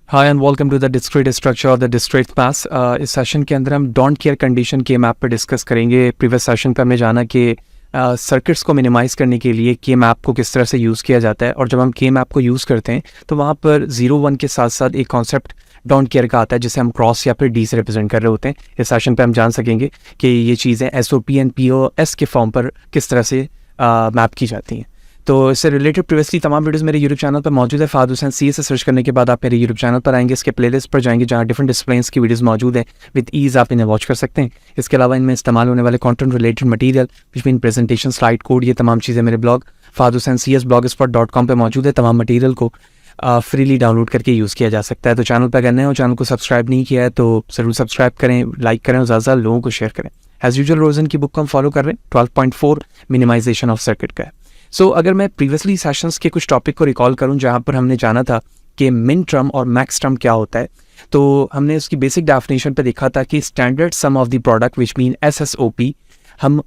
Hi and welcome to the discrete structure of the discrete maths. इस session के अंदर हम डोंट केयर कंडीशन के मैप पर डिस्कस करेंगे। प्रीवियस सेशन पर हमने जाना कि सर्किट्स को मिनिमाइज़ करने के लिए के मैप को किस तरह से यूज़ किया जाता है, और जब हम के मैप को यूज़ करते हैं तो वहाँ पर 0-1 के साथ साथ एक कॉन्सेप्ट डोंट केयर का आता है जिसे हम क्रॉस या फिर डी से रिप्रेजेंट कर रहे होते हैं। इस सेशन पे हम जान सकेंगे कि ये चीज़ें SOP एंड POS के फॉर्म पर किस तरह से मैप की जाती हैं। तो इससे रिलेटेड प्रीवियसली तमाम वीडियोस मेरे यूट्यूब चैनल पर मौजूद है। फहद हुसैन सी से सर्च करने के बाद आप मेरे यूट्यूब चैनल पर आएंगे, इसके प्लेलिस्ट पर जाएंगे जहाँ डिफरेंट डिसिप्लिन्स की वीडियोस मौजूद हैं। विद ईज़ आप इन्हें वॉच कर सकते हैं। इसके अलावा इनमें इस्तेमाल होने वाले content related material which mean presentation, slide code, ये तमाम चीज़ें मेरे ब्लॉग fahadhusaincs.blogspot.com पर मौजूद है। तमाम मटीरियल को फ्रीली डाउनलोड करके यूज़ किया जा सकता है। तो चैनल पर अगर नए हो, चैनल को सब्सक्राइब नहीं किया है तो ज़रूर सब्सक्राइब करें, लाइक करें और ज़्यादा लोगों को शेयर करें। एज यूजुअल रोजन की बुक को हम फॉलो कर रहे हैं, 12.4 मिनिमाइजेशन ऑफ सर्किट का है। सो अगर मैं प्रीवियसली सेशंस के कुछ टॉपिक को रिकॉल करूं जहां पर हमने जाना था कि मिन टर्म और मैक्स टर्म क्या होता है, तो हमने उसकी बेसिक डेफिनेशन पे देखा था कि standard sum of the product which mean SSOP हम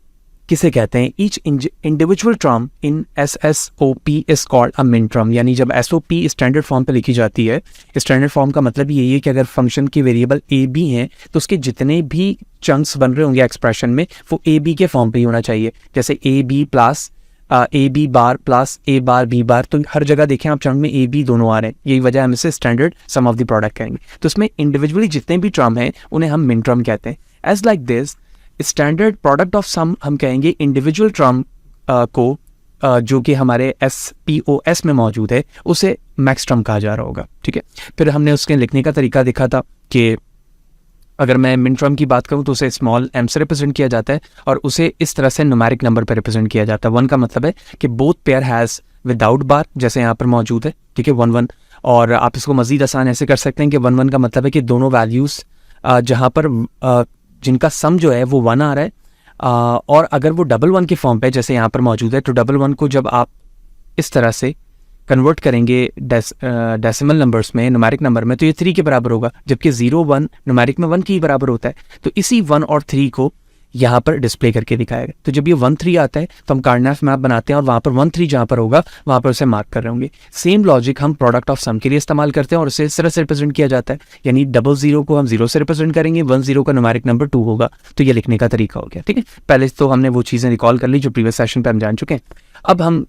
किसे कहते हैं। Each individual term in SSOP is called a min term. यानी जब SOP स्टैंडर्ड फॉर्म पे लिखी जाती है, स्टैंडर्ड फॉर्म का मतलब यही है कि अगर फंक्शन के वेरिएबल AB हैं तो उसके जितने भी चंक्स बन रहे होंगे एक्सप्रेशन में वो AB के फॉर्म पे ही होना चाहिए। जैसे AB plus AB bar plus A bar B बार, तो हर जगह देखें आप चंक में AB दोनों आ रहे हैं। यही वजह हम इसे standard sum of the product कहेंगे। तो इसमें इंडिविजुअली जितने भी टर्म हैं उन्हें हम मिन टर्म कहते हैं। As like this standard product of sum हम कहेंगे इंडिविजुअल टर्म को जो कि हमारे SPOS में मौजूद है उसे मैक्स टर्म कहा जा रहा होगा। ठीक है, फिर हमने उसके लिखने का तरीका देखा था कि अगर मैं मिन टर्म की बात करूं तो उसे स्मॉल m से रिप्रेजेंट किया जाता है और उसे इस तरह से न्यूमेरिक नंबर पर रिप्रेजेंट किया जाता है। 1 का मतलब है कि बोथ पेयर हैज़ विदाउट बार, जैसे यहाँ पर मौजूद है। ठीक है, 1-1। और आप इसको मज़ीद आसान ऐसे कर सकते हैं कि 1-1 का मतलब है कि दोनों वैल्यूज़ जहाँ पर जिनका सम जो है वो 1 आ रहा है, और अगर वो 1-1 के फॉर्म पे जैसे यहाँ पर मौजूद है तो 1-1 को जब आप इस तरह से कन्वर्ट करेंगे डेसिमल नंबर्स में, न्यूमेरिक नंबर में, तो ये 3 के बराबर होगा, जबकि 0-1 न्यूमेरिक में 1 के बराबर होता है। तो इसी 1 और 3 को यहाँ पर डिस्प्ले करके दिखाएगा। तो जब ये 1-3 आता है तो हम कार्डनैफ मैप बनाते हैं और वहाँ पर 1-3 जहाँ पर होगा वहाँ पर उसे मार्क कर रहे होंगे। सेम लॉजिक हम प्रोडक्ट ऑफ सम के लिए इस्तेमाल करते हैं और उसे इस तरह से रिप्रेजेंट किया जाता है। यानी 00 को हम 0 से रिप्रेजेंट करेंगे, 10 का न्यूमेरिक नंबर 2 होगा। तो ये लिखने का तरीका हो गया। ठीक है, पहले तो हमने वो चीज़ें रिकॉल कर ली जो प्रीवियस सेशन पर हम जान चुके हैं। अब हम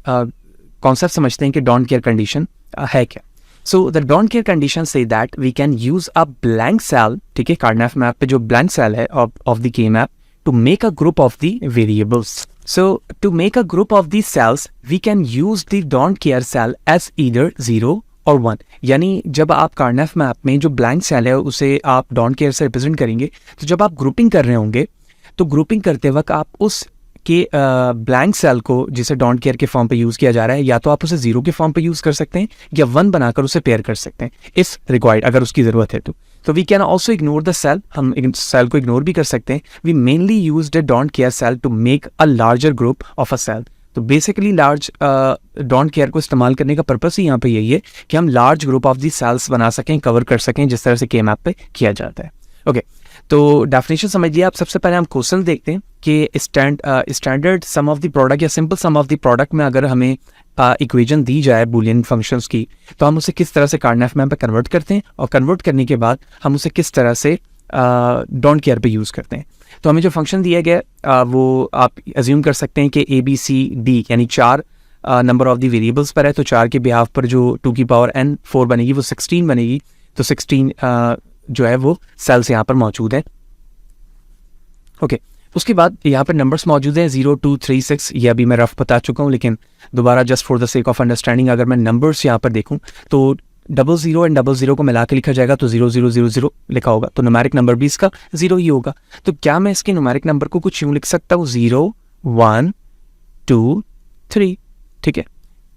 कॉन्सेप्ट समझते हैं कि डोंट केयर कंडीशन है क्या। So the don't care condition से that we can use a blank cell, ठीक है, कार्डनैफ मैप पे जो ब्लैंक सेल है of the K map, to make a group of the variables. So to make a group of the cells we can use the don't care cell as either 0 और 1। यानी जब आप कार्डनैफ map में जो blank cell है उसे आप don't care से रिप्रेजेंट करेंगे, तो जब आप ग्रुपिंग कर रहे होंगे तो ग्रुपिंग करते वक्त आप उस कि ब्लैंक सेल को जिसे डोंट केयर के फॉर्म पे यूज़ किया जा रहा है, या तो आप उसे 0 के फॉर्म पे यूज़ कर सकते हैं या 1 बनाकर उसे पेयर कर सकते हैं इफ़ रिक्वायर्ड, अगर उसकी ज़रूरत है तो we can also ignore the cell. हम सेल को इग्नोर भी कर सकते हैं। We mainly use the don't care cell to make a larger group of a cell. तो बेसिकली लार्ज डोंट केयर को इस्तेमाल करने का पर्पस ही यहाँ पे यही है कि हम large group of the cells बना सकें, कवर कर सकें, जिस तरह से के मैप पे किया जाता है। ओके, तो डेफिनेशन समझ लिया आप। सबसे पहले हम क्वेश्चन देखते हैं कि standard sum of the product या simple sum of the product में अगर हमें इक्वेशन दी जाए बूलियन फंक्शंस की, तो हम उसे किस तरह से कार्डनैफ मैप पे कन्वर्ट करते हैं, और कन्वर्ट करने के बाद हम उसे किस तरह से डोंट केयर पे यूज़ करते हैं। तो हमें जो फंक्शन दिया गया वो आप एज्यूम कर सकते हैं कि ABCD यानी 4 नंबर ऑफ द वेरिएबल्स पर है। तो 4 के बिहाफ पर जो 2 की पावर n 4 बनेगी वो 16 बनेगी। तो 16 जो है वो सेल्स यहाँ पर मौजूद है। ओके, उसके बाद यहाँ पर नंबर्स मौजूद हैं 0, 2, 3, 6। ये अभी मैं रफ बता चुका हूँ, लेकिन दोबारा just for the sake of understanding अगर मैं नंबर्स यहाँ पर देखूँ तो 00 एंड 00 को मिला के लिखा जाएगा तो 0000 लिखा होगा। तो न्यूमेरिक नंबर भी इसका 0 ही होगा। तो क्या मैं इसके न्यूमेरिक नंबर को कुछ यूँ लिख सकता हूँ, 0, 1, 2, 3, ठीक है,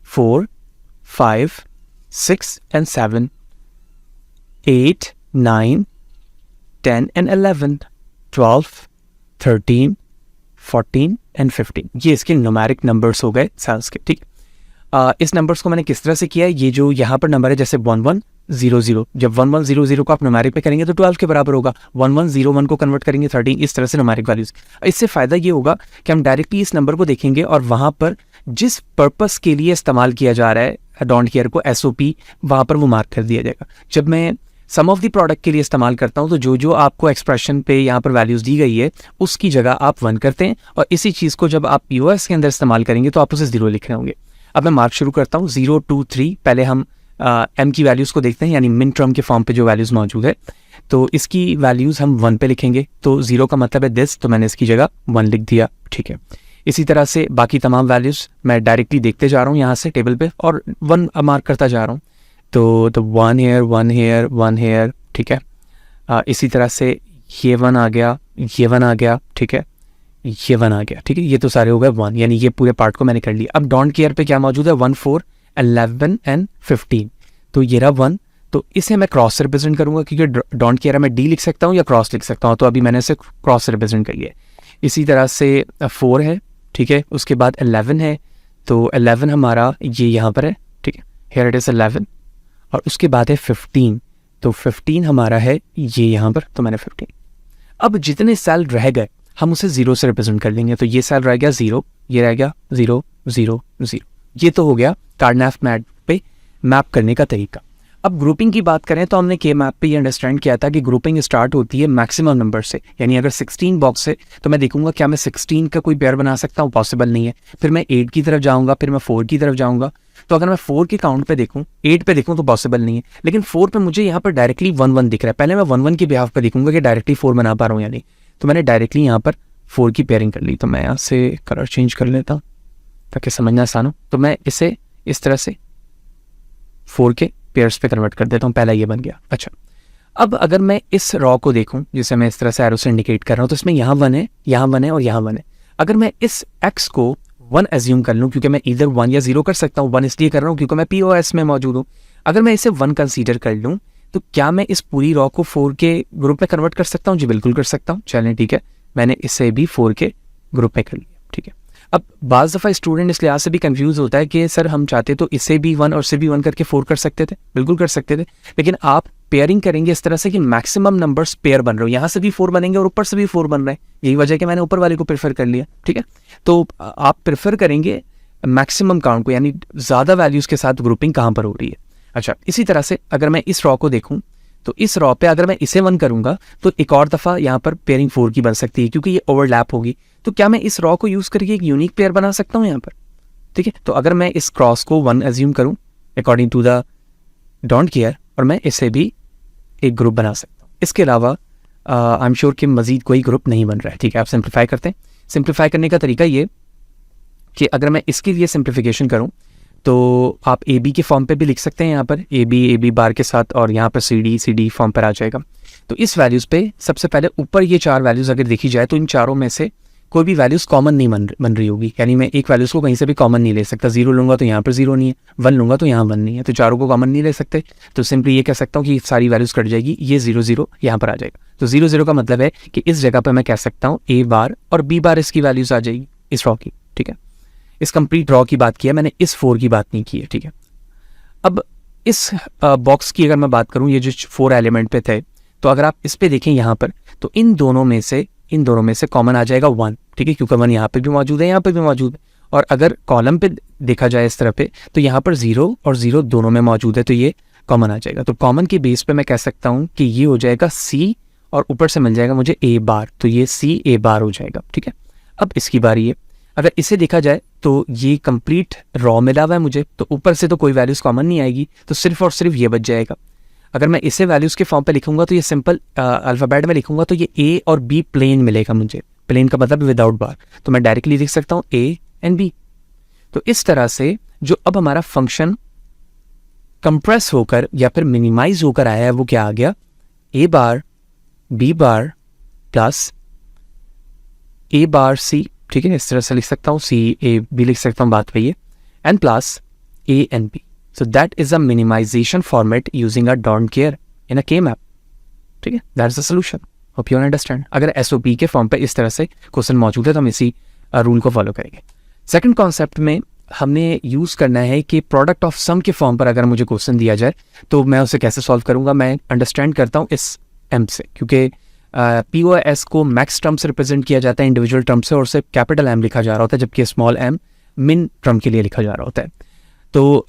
4, 5, 6 एंड 7, 8, 9, 10 and 11, 12, 13, 14 and 15। ये इसके न्यूमेरिक नंबर्स हो गए सेल्स के। ठीक, इस नंबर्स को मैंने किस तरह से किया है, ये जो यहाँ पर नंबर है जैसे 1100, जब 1100 को आप न्यूमेरिक में करेंगे तो 12 के बराबर होगा। 1101 को कन्वर्ट करेंगे 13, इस तरह से न्यूमेरिक वैल्यूज। इससे फ़ायदा ये होगा कि हम डायरेक्टली इस नंबर को देखेंगे और वहाँ पर जिस पर्पस के लिए इस्तेमाल किया जा रहा है डोंट केयर को SOP वहाँ पर वो मार्क कर दिया जाएगा. जब मैं सम ऑफ द प्रोडक्ट के लिए इस्तेमाल करता हूँ तो जो जो आपको एक्सप्रेशन पे यहाँ पर वैल्यूज़ दी गई है उसकी जगह आप 1 करते हैं, और इसी चीज़ को जब आप POS के अंदर इस्तेमाल करेंगे तो आप उसे 0 लिख रहे होंगे. अब मैं मार्क शुरू करता हूँ 0 2 3. पहले हम M की वैल्यूज़ को देखते हैं, यानी मिन टर्म के फॉर्म पे जो वैल्यूज़ मौजूद है, तो इसकी वैल्यूज़ हम 1 पे लिखेंगे. तो 0 का मतलब है दिस, तो मैंने इसकी जगह 1 लिख दिया. ठीक है. इसी तरह से बाकी तमाम वैल्यूज़ मैं डायरेक्टली देखते जा रहा हूँ यहाँ से टेबल पे और 1 मार्क करता जा रहा हूँ. तो 1 हेयर 1 हेयर 1 हेयर. ठीक है. इसी तरह से ये 1 आ गया, ये 1 आ गया. ठीक है, ये 1 आ गया. ठीक है, ये तो सारे हो गए 1, यानी ये पूरे पार्ट को मैंने कर लिया. अब डोंट केयर पे क्या मौजूद है 1 4 11 एंड 15. तो ये रहा 1. तो इसे मैं क्रॉस से रिप्रेजेंट करूंगा क्योंकि डोंट केयर में D लिख सकता हूँ या क्रॉस लिख सकता हूँ, तो अभी मैंने इसे क्रॉस से रिप्रेजेंट कर लिया. इसी तरह से 4 है. ठीक है, उसके बाद 11 है, तो 11 हमारा ये यहाँ पर है. ठीक है, हेयर इट इज़ 11. और उसके बाद है 15, तो 15 हमारा है ये यहाँ पर, तो मैंने 15. अब जितने सेल रह गए हम उसे 0 से रिप्रेजेंट कर लेंगे. तो ये सेल रह गया 0, ये रह गया 0 0 0. ये तो हो गया कार्डनैफ मैप पे मैप करने का तरीका. अब ग्रुपिंग की बात करें तो हमने के मैप पे ये अंडरस्टैंड किया था कि ग्रुपिंग स्टार्ट होती है मैक्सिमम नंबर से, यानी अगर 16 बॉक्स है तो मैं देखूंगा क्या मैं 16 का कोई पेयर बना सकता हूँ, पॉसिबल नहीं है. फिर मैं 8 की तरफ जाऊँगा, फिर मैं 4 की तरफ जाऊँगा. तो अगर मैं 4 के काउंट पे देखूँ, 8 पे देखूँ तो पॉसिबल नहीं है, लेकिन 4 पे मुझे यहाँ पर डायरेक्टली 1 1 दिख रहा है. पहले मैं 1 1 के बिहाफ पर देखूंगा कि डायरेक्टली 4 बना पा रहा हूँ या नहीं. तो मैंने डायरेक्टली यहाँ पर 4 की पेयरिंग कर ली. तो मैं यहाँ से कलर चेंज कर लेता हूँ ताकि समझना आसान हो. तो मैं इसे इस तरह से 4 के पेयर्स पे कन्वर्ट कर देता हूँ. पहला ये बन गया. अच्छा, अब अगर मैं इस रॉ को देखूँ जिसे मैं इस तरह से एरो से इंडिकेट कर रहा हूँ, तो इसमें यहाँ 1 है, यहाँ 1 है और यहाँ 1 है. अगर मैं इस x को 1 एज्यूम कर लूँ, क्योंकि मैं इधर 1 या 0 कर सकता हूँ, 1 इसलिए कर रहा हूँ क्योंकि मैं POS में मौजूद हूँ. अगर मैं इसे 1 कंसीडर कर लूँ तो क्या मैं इस पूरी रॉ को 4 के ग्रुप में कन्वर्ट कर सकता हूँ? जी बिल्कुल कर सकता हूँ. चलें ठीक है, मैंने इसे भी 4 के ग्रुप में कर लिया. ठीक है. अब बाज़ दफ़ा स्टूडेंट इस लिहाज से भी कंफ्यूज होता है कि सर हम चाहते तो इसे भी 1 और इसे भी 1 करके 4 कर सकते थे. बिल्कुल कर सकते थे, लेकिन आप पेयरिंग करेंगे इस तरह से कि मैक्सिमम नंबर्स पेयर बन रहे हो. यहाँ से भी 4 बनेंगे और ऊपर से भी 4 बन रहे हैं. यही वजह है कि मैंने ऊपर वाले को प्रेफर कर लिया. ठीक है, तो आप प्रेफर करेंगे मैक्सिमम काउंट को, यानी ज़्यादा वैल्यूज़ के साथ ग्रुपिंग कहाँ पर हो रही है. अच्छा, इसी तरह से अगर मैं इस रॉ को देखूँ तो इस रॉ पे अगर मैं इसे 1 करूँगा तो एक और दफ़ा यहाँ पर पेयरिंग 4 की बन सकती है क्योंकि ये ओवरलैप होगी. तो क्या मैं इस रॉ को यूज़ करके एक यूनिक पेयर बना सकता हूँ यहाँ पर? ठीक है, तो अगर मैं इस क्रॉस को 1 एज्यूम करूँ according to the don't care, और मैं इसे भी एक ग्रुप बना सकता हूँ. इसके अलावा आई एम श्योर कि मज़ीद कोई ग्रुप नहीं बन रहा है. ठीक है, आप सिंप्लीफाई करते हैं. सिंप्लीफाई करने का तरीका ये कि अगर मैं इसके लिए सिंप्लीफिकेशन करूँ तो आप AB के फॉर्म पे भी लिख सकते हैं, यहाँ पर AB बार के साथ, और यहाँ पर CD फॉर्म पर आ जाएगा. तो इस वैल्यूज़ पे सबसे पहले ऊपर ये 4 वैल्यूज़ अगर देखी जाए तो इन चारों में से कोई भी वैल्यूज़ कॉमन नहीं बन रही होगी, यानी मैं एक वैल्यूज़ को कहीं से भी कॉमन नहीं ले सकता. 0 लूँगा तो यहाँ पर 0 नहीं है, 1 लूँगा तो यहाँ 1 नहीं है, तो चारों को कॉमन नहीं ले सकते. तो सिंपली ये कह सकता हूँ कि सारी वैल्यूज़ कट जाएगी, ये 0 0 यहाँ पर आ जाएगा. तो 0 0 का मतलब है कि इस जगह पर मैं कह सकता हूँ A बार और B बार इसकी वैल्यूज़ आ जाएगी इस रॉ की. ठीक है, इस कंप्लीट रॉ की बात की है मैंने, इस 4 की बात नहीं की है. ठीक है, अब इस बॉक्स की अगर मैं बात करूँ, ये जो 4 एलिमेंट पे थे, तो अगर आप इस पे देखें यहाँ पर, तो इन दोनों में से कॉमन आ जाएगा 1. ठीक है, क्योंकि 1 यहाँ पे भी मौजूद है, यहाँ पे भी मौजूद है. और अगर कॉलम पे देखा जाए इस तरह पे, तो यहाँ पर 0 और 0 दोनों में मौजूद है, तो ये कॉमन आ जाएगा. तो कॉमन के बेस पे मैं कह सकता हूँ कि ये हो जाएगा C, और ऊपर से मिल जाएगा मुझे A बार, तो ये C A बार हो जाएगा. ठीक है, अब इसकी बारी है. अगर इसे देखा जाए तो ये कंप्लीट रॉ मिला हुआ है मुझे, तो ऊपर से तो कोई वैल्यूज़ कॉमन नहीं आएगी, तो सिर्फ और सिर्फ ये बच जाएगा. अगर मैं इसे वैल्यूज़ के फॉर्म पे लिखूंगा तो ये सिंपल अल्फ़ाबेट में लिखूंगा तो ये A और B प्लेन मिलेगा मुझे. प्लेन का मतलब विदाउट बार, तो मैं डायरेक्टली लिख सकता हूँ A एंड B. तो इस तरह से जो अब हमारा फंक्शन कंप्रेस होकर या फिर मिनिमाइज होकर आया है वो क्या आ गया, A bar B bar plus A bar C. ठीक है, इस तरह से लिख सकता हूँ, C A B लिख सकता हूँ, बात वही है, and plus A and B. So that is a minimization format using a don't care in a K-map. ठीक है, that's the solution. Hope you understand. अगर SOP के फॉर्म पे इस तरह से क्वेश्चन मौजूद है तो हम इसी रूल को फॉलो करेंगे. सेकंड कॉन्सेप्ट में हमने यूज़ करना है कि प्रोडक्ट ऑफ सम के फॉर्म पर अगर मुझे क्वेश्चन दिया जाए तो मैं उसे कैसे सॉल्व करूँगा. मैं अंडरस्टैंड करता हूँ इस M से, क्योंकि POS को मैक्स टर्म से रिप्रेजेंट किया जाता है इंडिविजुअल टर्म से, और उसे कैपिटल M लिखा जा रहा होता है, जबकि स्मॉल m मिन टर्म के लिए लिखा जा रहा होता है. तो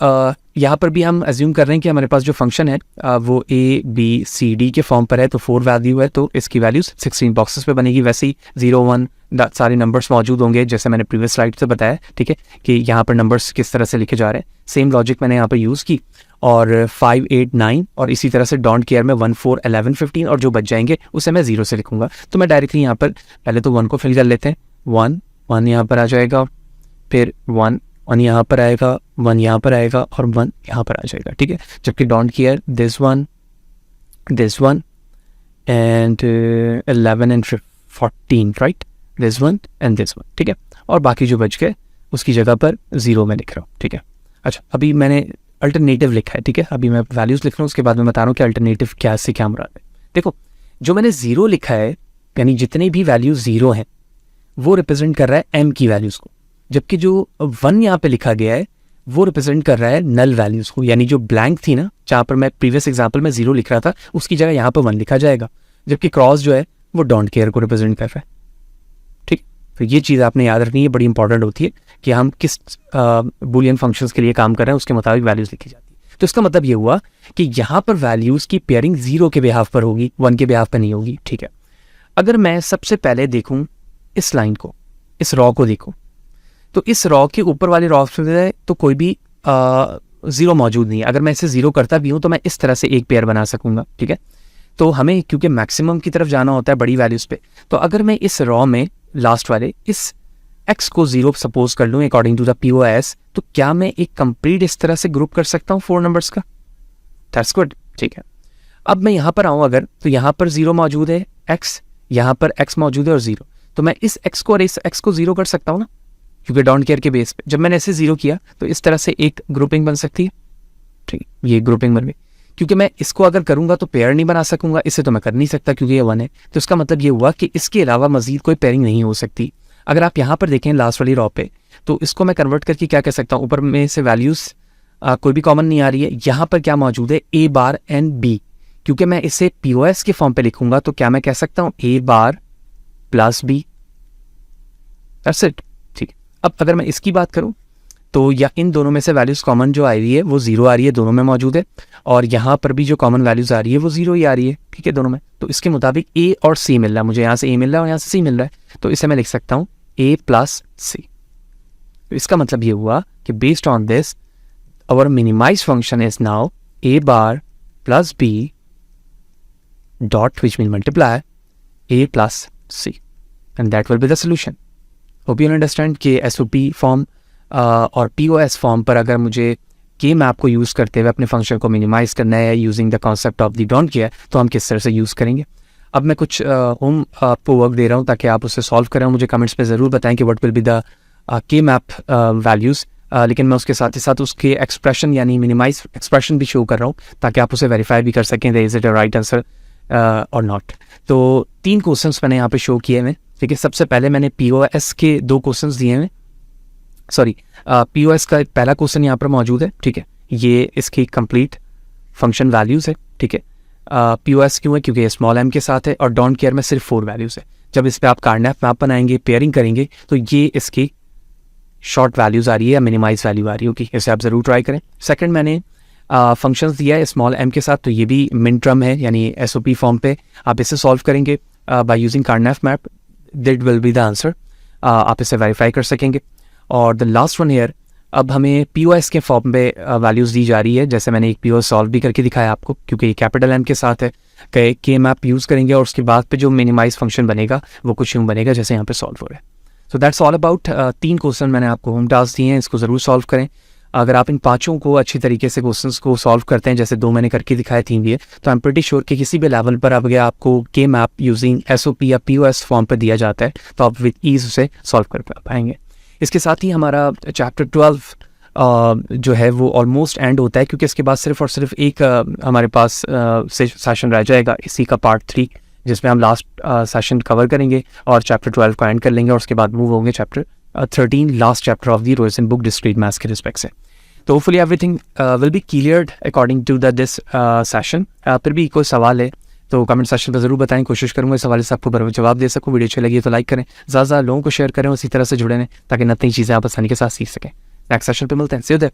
यहाँ पर भी हम एज्यूम कर रहे हैं कि हमारे पास जो फंक्शन है वो ABCD के फॉर्म पर है, तो 4 वैल्यू है, तो इसकी वैल्यूज 16 बॉक्सेस पे बनेगी। वैसे ही 0 1 सारे नंबर्स मौजूद होंगे जैसे मैंने प्रीवियस स्लाइड से बताया, ठीक है, कि यहाँ पर नंबर्स किस तरह से लिखे जा रहे हैं। सेम लॉजिक मैंने यहाँ पर यूज़ की, और 5 8 9 और इसी तरह से डोंट केयर में 1 4 11 15 और जो बच जाएंगे उसे मैं 0 से लिखूंगा। तो मैं डायरेक्टली यहाँ पर पहले तो 1 को फिल कर लेते हैं। 1 1 यहाँ पर आ जाएगा, फिर 1 1 यहाँ पर आएगा, 1 यहाँ पर आएगा और 1 यहाँ पर आ जाएगा, ठीक है। जबकि don't care this one and 11 and 14, right, this one and this one, ठीक है। और बाकी जो बच गए उसकी जगह पर 0 में लिख रहा हूँ, ठीक है। अच्छा, अभी मैंने अल्टरनेटिव लिखा है, ठीक है। अभी मैं वैल्यूज़ लिख रहा हूँ, उसके बाद मैं बता रहा हूँ कि अल्टरनेटिव क्या से क्या मुराद है। देखो, जो मैंने 0 लिखा है, यानी जितने भी वैल्यू 0 हैं वो रिप्रेजेंट कर रहा है m की वैल्यूज़ को, जबकि जो 1 यहाँ पे लिखा गया है वो रिप्रेजेंट कर रहा है नल वैल्यूज़ को, यानी जो ब्लैंक थी ना, जहाँ पर मैं प्रीवियस एग्जाम्पल में 0 लिख रहा था उसकी जगह यहाँ पर 1 लिखा जाएगा, जबकि क्रॉस जो है वो डोंट केयर को रिप्रेजेंट कर रहा है, ठीक। तो ये चीज़ आपने याद रखनी है, बड़ी इंपॉर्टेंट होती है कि हम किस बूलियन फंक्शंस के लिए काम कर रहे हैं, उसके मुताबिक वैल्यूज़ लिखी जाती है। तो इसका मतलब ये हुआ कि यहाँ पर वैल्यूज़ की पेयरिंग 0 के बिहाफ पर होगी, 1 के बिहाफ पर नहीं होगी, ठीक है। अगर मैं सबसे पहले देखूँ इस लाइन को, इस रॉ को देखूँ, तो इस रॉ के ऊपर वाले रॉ से तो कोई भी 0 मौजूद नहीं है। अगर मैं इसे 0 करता भी हूँ तो मैं इस तरह से एक पेयर बना सकूँगा, ठीक है। तो हमें क्योंकि मैक्सिमम की तरफ जाना होता है बड़ी वैल्यूज़ पे, तो अगर मैं इस रॉ में लास्ट वाले इस x को 0 सपोज कर लूँ अकॉर्डिंग टू द POS, तो क्या मैं एक कंप्लीट इस तरह से ग्रुप कर सकता हूँ 4 नंबर्स का? दैट्स गुड, ठीक है। अब मैं यहाँ पर आऊँ अगर, तो यहाँ पर 0 मौजूद है, x यहाँ पर x मौजूद है और 0, तो मैं इस x को और इस x को 0 कर सकता हूँ ना, क्योंकि डोंट केयर के बेस पे जब मैंने ऐसे 0 किया तो इस तरह से एक ग्रुपिंग बन सकती है, ठीक, ये ग्रुपिंग बन गई। क्योंकि मैं इसको अगर करूंगा तो पेयर नहीं बना सकूंगा, इसे तो मैं कर नहीं सकता क्योंकि ये 1 है, तो इसका मतलब ये हुआ कि इसके अलावा मजीद कोई पेयरिंग नहीं हो सकती। अगर आप यहाँ पर देखें लास्ट वाली रॉ पे, तो इसको मैं कन्वर्ट करके क्या कह सकता हूँ, ऊपर में से वैल्यूज़ कोई भी कॉमन नहीं आ रही है, यहाँ पर क्या मौजूद है, A बार एंड B। क्योंकि मैं इसे POS के फॉर्म पे लिखूंगा तो क्या मैं कह सकता हूँ A bar plus B, that's it, ठीक। अब अगर मैं इसकी बात करूँ तो या इन दोनों में से वैल्यूज़ कॉमन जो आ रही है वो 0 आ रही है, दोनों में मौजूद है, और यहाँ पर भी जो कॉमन वैल्यूज़ आ रही है वो 0 ही आ रही है, ठीक है, दोनों में। तो इसके मुताबिक A और C मिल रहा है, मुझे यहाँ से A मिल रहा है और यहाँ से C मिल रहा है, तो इसे मैं लिख सकता हूँ A प्लस C। तो इसका मतलब ये हुआ कि based on this our minimize function is now A bar plus B dot which will multiply A plus C and that will be the solution. Hope you understand कि SOP form और POS form पर अगर मुझे के map को use करते हुए अपने फंक्शन को मिनिमाइज़ करना है using the concept of the don't care, तो हम किस तरह से यूज़ करेंगे। अब मैं कुछ होम आपको वर्क दे रहा हूँ ताकि आप उसे सॉल्व करें, मुझे कमेंट्स पे ज़रूर बताएं कि what will be the K map values, लेकिन मैं उसके साथ ही साथ उसके एक्सप्रेशन यानी मिनिमाइज एक्सप्रेशन भी शो कर रहा हूँ ताकि आप उसे वेरीफाई भी कर सकें that is it a right answer और नॉट। तो 3 क्वेश्चंस मैंने यहाँ पे शो किए हैं, ठीक है। सबसे पहले मैंने POS के 2 क्वेश्चंस दिए हैं, सॉरी POS का पहला क्वेश्चन यहाँ पर मौजूद है, ठीक है, ये इसकी कंप्लीट फंक्शन वैल्यूज़ है, ठीक है। POS क्यों है, क्योंकि ये स्मॉल m के साथ है, और डोंट केयर में सिर्फ 4 वैल्यूज़ है। जब इस पर आप कार्नैफ मैप बनाएंगे, पेयरिंग करेंगे, तो ये इसकी शॉर्ट वैल्यूज़ आ रही है या मिनिमाइज वैल्यू आ रही होगी, इसे आप ज़रूर ट्राई करें। सेकंड मैंने फंक्शंस दिया है स्मॉल m के साथ, तो ये भी मिन टर्म है यानी SOP फॉर्म पे आप इसे सॉल्व करेंगे by using Karnaugh map, that will be the answer, आप इसे वेरीफाई कर सकेंगे। और द लास्ट वन हेयर, अब हमें POS के फॉर्म पे वैल्यूज़ दी जा रही है, जैसे मैंने एक POS सॉल्व भी करके दिखाया आपको, क्योंकि ये कैपिटल M के साथ है, के मैप यूज़ करेंगे और उसके बाद पे जो मिनिमाइज फंक्शन बनेगा वो कुछ यूँ बनेगा जैसे यहाँ पे सॉल्व हो रहा है। So that's all about 3 question मैंने आपको होम टास्क दिए हैं, इसको ज़रूर सॉल्व करें। अगर आप इन 5 को अच्छी तरीके से क्वेश्चंस को सॉल्व करते हैं, जैसे 2 मैंने करके दिखाए, 3 दिए, तो आई एम प्रीटी श्योर कि किसी भी लेवल पर अगर आपको के मैप यूजिंग SOP या POS फॉर्म पर दिया जाता है तो आप विद ईज उसे सॉल्व कर पाएंगे। इसके साथ ही हमारा चैप्टर 12 जो है वो ऑलमोस्ट एंड होता है, क्योंकि इसके बाद सिर्फ और सिर्फ एक हमारे पास सेशन रह जाएगा, इसी का पार्ट 3, जिसमें हम लास्ट सेशन कवर करेंगे और चैप्टर 12 को एंड कर लेंगे, और उसके बाद मूव होंगे chapter 13, last chapter of the Rosen book discrete maths के रिस्पेक्ट से। तो hopefully everything will be cleared according to this session. फिर भी कोई सवाल है तो कमेंट सेक्शन पर ज़रूर बताएं, कोशिश करूँगा इस सवाल से आपको बराबर जवाब दे सकूँ। वीडियो अच्छी लगी तो लाइक करें, ज़्यादा लोगों को शेयर करें, उसी तरह से जुड़े रहें ताकि नई चीज़ें आप आसानी के साथ सीख सकें। नेक्स्ट सेशन पे मिलते हैं, सी यू देयर।